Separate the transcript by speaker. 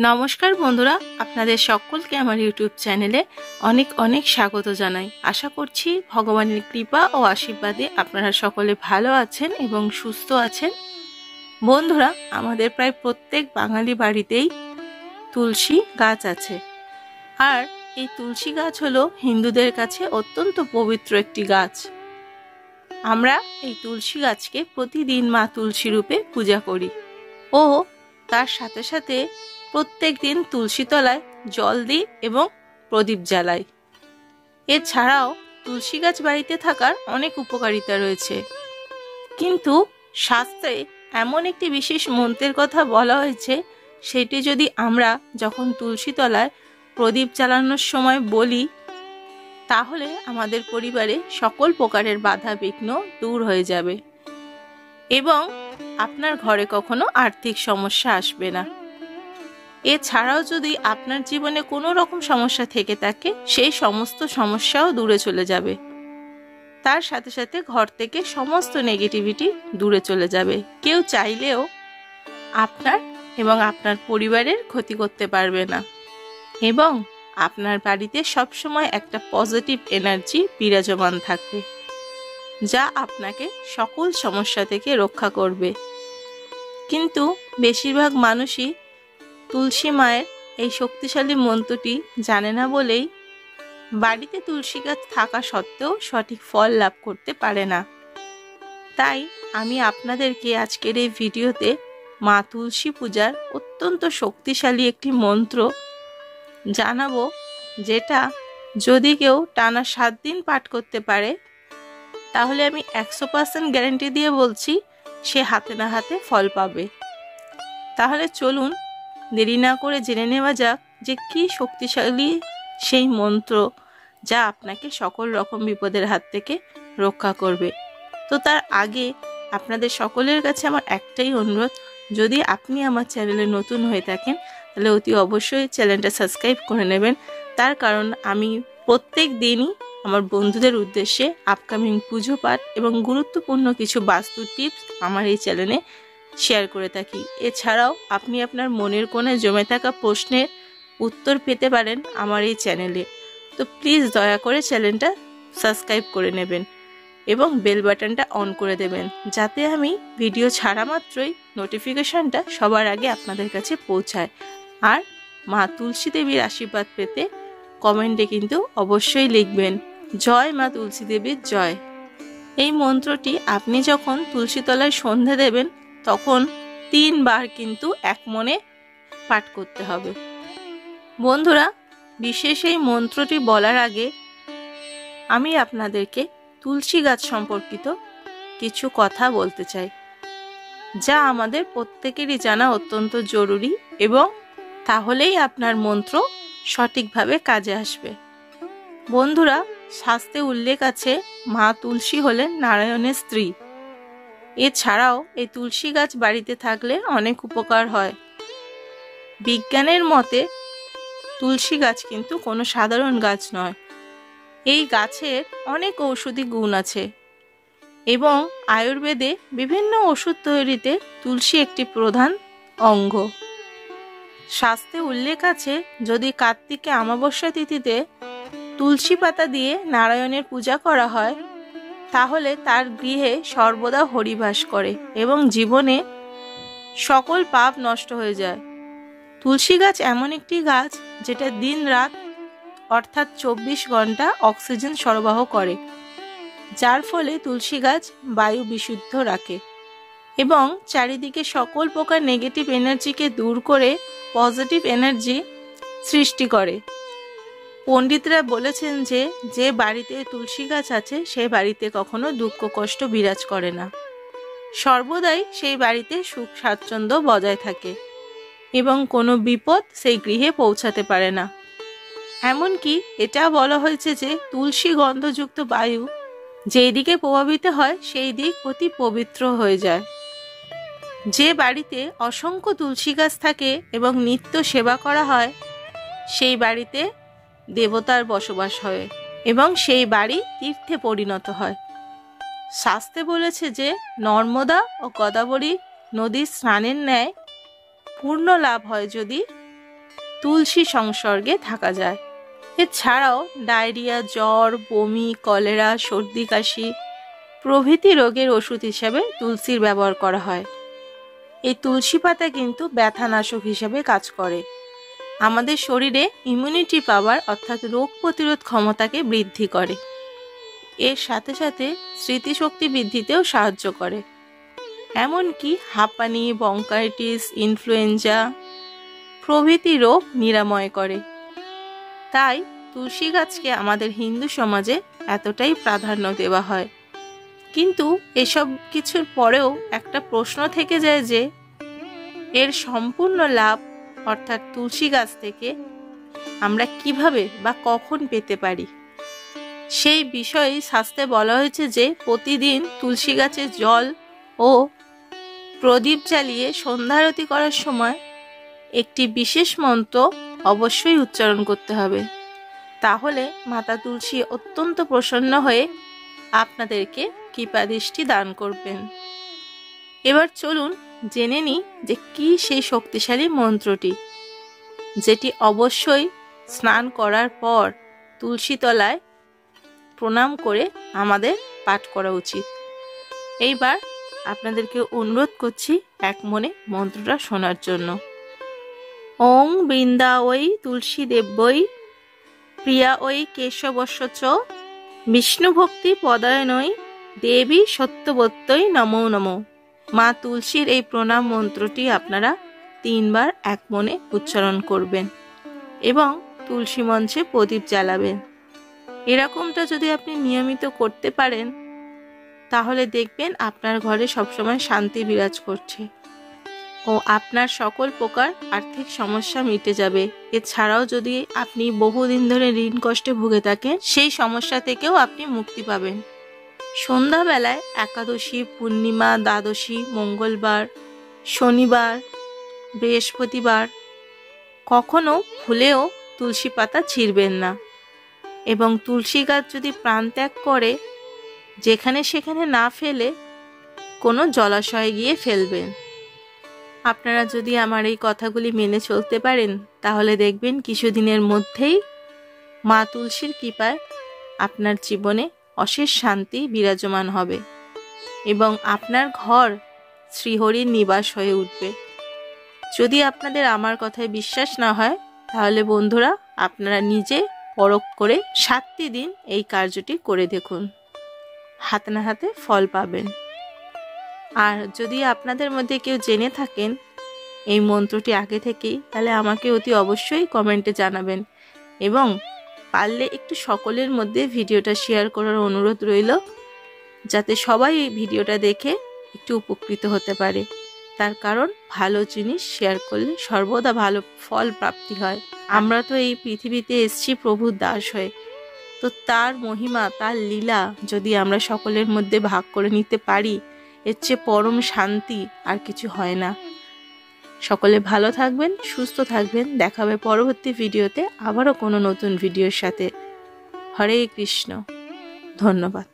Speaker 1: নমস্কার বন্ধুরা, আপনাদের সকলকে আমার ইউটিউব চ্যানেলে অনেক অনেক স্বাগত জানাই। আশা করছি ভগবানের কৃপা ও আশীর্বাদে আপনারা সকলে ভালো আছেন এবং সুস্থ আছেন। বন্ধুরা, আমাদের প্রায় প্রত্যেক বাঙালি বাড়িতেই তুলসী গাছ আছে। আর এই তুলসী গাছ হলো হিন্দুদের কাছে অত্যন্ত পবিত্র একটি গাছ। আমরা এই তুলসী গাছকে প্রতিদিন মা তুলসী রূপে পূজা করি ও তার সাথে সাথে প্রত্যেক দিন তুলসী তলায় জল দিই এবং প্রদীপ জ্বালাই। এছাড়াও তুলসী গাছ বাড়িতে থাকার অনেক উপকারিতা রয়েছে, কিন্তু শাস্ত্রে এমন একটি বিশেষ মন্ত্রের কথা বলা হয়েছে, সেটি যদি আমরা যখন তুলসী তলায় প্রদীপ জ্বালানোর সময় বলি, তাহলে আমাদের পরিবারে সকল প্রকারের বাধা বিঘ্ন দূর হয়ে যাবে এবং আপনার ঘরে কখনো আর্থিক সমস্যা আসবে না। এছাড়াও যদি আপনার জীবনে কোনো রকম সমস্যা থেকে থাকে, সেই সমস্ত সমস্যাও দূরে চলে যাবে। তার সাথে সাথে ঘর থেকে সমস্ত নেগেটিভিটি দূরে চলে যাবে। কেউ চাইলেও আপনার এবং আপনার পরিবারের ক্ষতি করতে পারবে না এবং আপনার বাড়িতে সবসময় একটা পজিটিভ এনার্জি বিরাজমান থাকবে, যা আপনাকে সকল সমস্যা থেকে রক্ষা করবে। কিন্তু বেশিরভাগ মানুষই তুলসী মায়ের এই শক্তিশালী মন্ত্রটি জানে না বলেই বাড়িতে তুলসী গাছ থাকা সত্ত্বেও সঠিক ফল লাভ করতে পারে না। তাই আমি আপনাদেরকে আজকের এই ভিডিওতে মা তুলসী পূজার অত্যন্ত শক্তিশালী একটি মন্ত্র জানাবো, যেটা যদি কেউ টানা 7 দিন পাঠ করতে পারে, তাহলে আমি 100% গ্যারান্টি দিয়ে বলছি সে হাতে না হাতে ফল পাবে। তাহলে চলুন দেরি না করে জেনে নেওয়া যাক যে কি শক্তিশালী সেই মন্ত্র যা আপনাকে সকল রকম বিপদের হাত থেকে রক্ষা করবে। তো তার আগে আপনাদের সকলের কাছে আমার একটাই অনুরোধ, যদি আপনি আমার চ্যানেলে নতুন হয়ে থাকেন তাহলে অতি অবশ্যই চ্যানেলটা সাবস্ক্রাইব করে নেবেন। তার কারণ আমি প্রত্যেক দিনই আমার বন্ধুদের উদ্দেশ্যে আপকামিং পুজো পাঠ এবং গুরুত্বপূর্ণ কিছু বাস্তু টিপস আমার এই চ্যানেলে শেয়ার করে থাকি। এছাড়াও আপনি আপনার মনের কোণে জমে থাকা প্রশ্নের উত্তর পেতে পারেন আমার এই চ্যানেলে। তো প্লিজ দয়া করে চ্যানেলটা সাবস্ক্রাইব করে নেবেন এবং বেল বাটনটা অন করে দেবেন, যাতে আমি ভিডিও ছাড়া মাত্রই নোটিফিকেশনটা সবার আগে আপনাদের কাছে পৌঁছায়। আর মা তুলসী দেবীর আশীর্বাদ পেতে কমেন্টে কিন্তু অবশ্যই লিখবেন, জয় মা তুলসী দেবীর জয়। এই মন্ত্রটি আপনি যখন তুলসী তলায় সন্ধে দেবেন তখন 3 বার কিন্তু এক মনে পাঠ করতে হবে। বন্ধুরা, বিশেষ এই মন্ত্রটি বলার আগে আমি আপনাদেরকে তুলসী গাছ সম্পর্কিত কিছু কথা বলতে চাই, যা আমাদের প্রত্যেকেরই জানা অত্যন্ত জরুরি এবং তাহলেই আপনার মন্ত্র সঠিকভাবে কাজে আসবে। বন্ধুরা, শাস্ত্রে উল্লেখ আছে মা তুলসী হলেন নারায়ণের স্ত্রী। এছাড়াও এই তুলসী গাছ বাড়িতে থাকলে অনেক উপকার হয়। বিজ্ঞানের মতে তুলসী গাছ কিন্তু কোনো সাধারণ গাছ নয়। এই গাছের অনেক ঔষধি গুণ আছে এবং আয়ুর্বেদে বিভিন্ন ওষুধ তৈরিতে তুলসী একটি প্রধান অঙ্গ। শাস্ত্রে উল্লেখ আছে, যদি কার্তিকে অমাবস্যা তিথিতে তুলসী পাতা দিয়ে নারায়ণের পূজা করা হয়, তাহলে তার গৃহে সর্বদা হরিবাস করে এবং জীবনে সকল পাপ নষ্ট হয়ে যায়। তুলসী গাছ এমন একটি গাছ যেটা দিন রাত অর্থাৎ 24 ঘন্টা অক্সিজেন সরবরাহ করে, যার ফলে তুলসী গাছ বায়ু বিশুদ্ধ রাখে এবং চারিদিকে সকল প্রকার নেগেটিভ এনার্জিকে দূর করে পজিটিভ এনার্জি সৃষ্টি করে। পণ্ডিতরা বলেছেন যে যে বাড়িতে তুলসী গাছ আছে সেই বাড়িতে কখনো দুঃখ কষ্ট বিরাজ করে না, সর্বদাই সেই বাড়িতে সুখ স্বাচ্ছন্দ্য বজায় থাকে এবং কোনো বিপদ সেই গৃহে পৌঁছাতে পারে না। এমনকি এটা বলা হয়েছে যে তুলসী গন্ধযুক্ত বায়ু যেই দিকে প্রভাবিত হয় সেই দিক অতি পবিত্র হয়ে যায়। যে বাড়িতে অসংখ্য তুলসী গাছ থাকে এবং নিত্য সেবা করা হয়, সেই বাড়িতে দেবতার বসবাস হয় এবং সেই বাড়ি তীর্থে পরিণত হয়। শাস্ত্রে বলেছে যে নর্মদা ও গোদাবরী নদীর স্নানের ন্যায় পূর্ণ লাভ হয় যদি তুলসী সংসর্গে থাকা যায়। এছাড়াও ডায়রিয়া, জ্বর, বমি, কলেরা, সর্দি কাশি প্রভৃতি রোগের ওষুধ হিসাবে তুলসীর ব্যবহার করা হয়। এই তুলসী পাতা কিন্তু ব্যথানাশক হিসাবে কাজ করে। আমাদের শরীরে ইমিউনিটি পাওয়ার অর্থাৎ রোগ প্রতিরোধ ক্ষমতাকে বৃদ্ধি করে। এর সাথে সাথে স্মৃতিশক্তি বৃদ্ধিতেও সাহায্য করে। এমনকি হাঁপানি, ব্রঙ্কাইটিস, ইনফ্লুয়েঞ্জা প্রভৃতি রোগ নিরাময় করে। তাই তুলসী গাছকে আমাদের হিন্দু সমাজে এতটাই প্রাধান্য দেওয়া হয়। কিন্তু এসব কিছুর পরেও একটা প্রশ্ন থেকে যায় যে এর সম্পূর্ণ লাভ অর্থাৎ তুলসী গাছ থেকে আমরা কিভাবে বা কখন পেতে পারি। সেই বিষয়ে শাস্ত্রে বলা হয়েছে যে প্রতিদিন তুলসী গাছে জল ও প্রদীপ জ্বালিয়ে সন্ধ্যারতি করার সময় একটি বিশেষ মন্ত্র অবশ্যই উচ্চারণ করতে হবে। তাহলে মাতা তুলসী অত্যন্ত প্রসন্ন হয়ে আপনাদেরকে কৃপাদৃষ্টি দান করবেন। এবার চলুন জেনে নিই যে কি সেই শক্তিশালী মন্ত্রটি, যেটি অবশ্যই স্নান করার পর তুলসী তলায় প্রণাম করে আমাদের পাঠ করা উচিত। এইবার আপনাদেরকে অনুরোধ করছি এক মনে মন্ত্রটা শোনার জন্য। ওং বৃন্দাবৈ তুলসী দেব্যৈ প্রিয়া ওই কেশবস্য চ বিষ্ণু ভক্তি পদায়নৈ দেবী সত্যবত্যই নমো নমো। মা তুলসীর এই প্রণাম মন্ত্রটি আপনারা 3 বার এক মনে উচ্চারণ করবেন এবং তুলসী মঞ্চে প্রদীপ জ্বালাবেন। এরকমটা যদি আপনি নিয়মিত করতে পারেন তাহলে দেখবেন আপনার ঘরে সবসময় শান্তি বিরাজ করছে ও আপনার সকল প্রকার আর্থিক সমস্যা মিটে যাবে। এছাড়াও যদি আপনি বহুদিন ধরে ঋণ কষ্টে ভুগে থাকেন সেই সমস্যা থেকেও আপনি মুক্তি পাবেন। সন্ধ্যাবেলায় একাদশী, পূর্ণিমা, দ্বাদশী, মঙ্গলবার, শনিবার, বৃহস্পতিবার কখনো ভুলেও তুলসী পাতা ছিঁড়বেন না এবং তুলসী গাছ যদি প্রাণত্যাগ করে যেখানে সেখানে না ফেলে কোনো জলাশয়ে গিয়ে ফেলবেন। আপনারা যদি আমার এই কথাগুলি মেনে চলতে পারেন তাহলে দেখবেন কিছুদিনের মধ্যেই মা তুলসীর কৃপায় আপনার জীবনে অশেষ শান্তি বিরাজমান হবে এবং আপনার ঘর শ্রীহরির নিবাস হয়ে উঠবে। যদি আপনাদের আমার কথায় বিশ্বাস না হয় তাহলে বন্ধুরা আপনারা নিজে পরখ করে 7টি দিন এই কার্যটি করে দেখুন, হাতে না হাতে ফল পাবেন। আর যদি আপনাদের মধ্যে কেউ জেনে থাকেন এই মন্ত্রটি আগে থেকেই তাহলে আমাকে অতি অবশ্যই কমেন্টে জানাবেন এবং পারলে একটু সকলের মধ্যে ভিডিওটা শেয়ার করার অনুরোধ রইল, যাতে সবাই এই ভিডিওটা দেখে একটু উপকৃত হতে পারে। তার কারণ ভালো জিনিস শেয়ার করলে সর্বদা ভালো ফল প্রাপ্তি হয়। আমরা তো এই পৃথিবীতে এসেছি প্রভুর দাস হয়ে, তো তার মহিমা, তার লীলা যদি আমরা সকলের মধ্যে ভাগ করে নিতে পারি এর চেয়ে পরম শান্তি আর কিছু হয় না। সকলে ভালো থাকবেন, সুস্থ থাকবেন। দেখা হবে পরবর্তী ভিডিওতে আবারও কোনো নতুন ভিডিওর সাথে। হরে কৃষ্ণ। ধন্যবাদ।